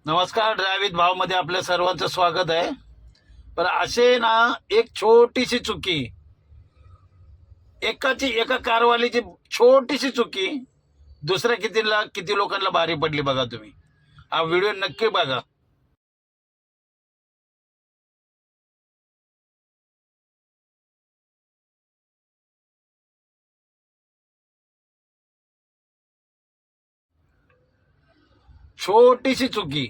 नमस्कार. ड्रायव्हित भावमध्ये आपल्या सर्वांचं स्वागत आहे. पण असे ना, एक छोटीशी चुकी, एका कारवालीची छोटीशी चुकी दुसऱ्या किती लोकांना भारी पडली बघा. तुम्ही हा व्हिडिओ नक्की बघा. छोटीशी चुकी,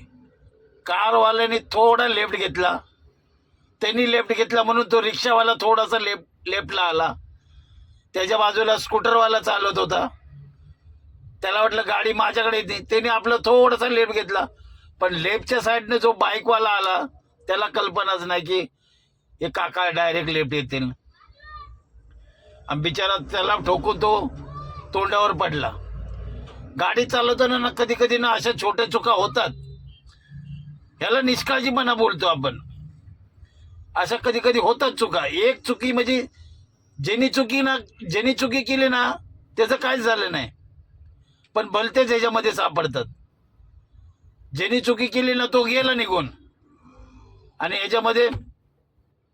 कारवाल्याने थोडा लेफ्ट घेतला. त्यांनी लेफ्ट घेतला म्हणून तो रिक्षावाला थोडासा लेफ्टला आला. त्याच्या बाजूला स्कूटरवाला चालत होता. त्याला वाटलं गाडी माझ्याकडे येते, त्याने आपलं थोडासा लेफ्ट घेतला. पण लेफ्टच्या साईडने जो बाईकवाला आला त्याला कल्पनाच नाही की हे काका डायरेक्ट लेफ्ट येतील. आणि बिचारा त्याला ठोकून तो तोंडावर पडला. गाडी चालवताना ना कधी कधी ना अशा छोट्या चुका होतात. ह्याला निष्काळजीपणा बोलतो आपण. अशा कधी कधी होतात चुका. एक चुकी म्हणजे ज्यांनी चुकी केली ना त्याचं काहीच झालं नाही, पण भलतेच ह्याच्यामध्ये सापडतात. ज्यांनी चुकी केली ना तो गेला निघून, आणि ह्याच्यामध्ये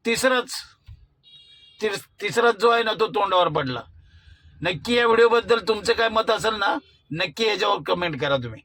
तिसराच जो आहे ना तो तोंडावर पडला. नक्की या व्हिडिओबद्दल तुमचं काय मत असेल ना, नक्की याच्यावर कमेंट करा तुम्ही.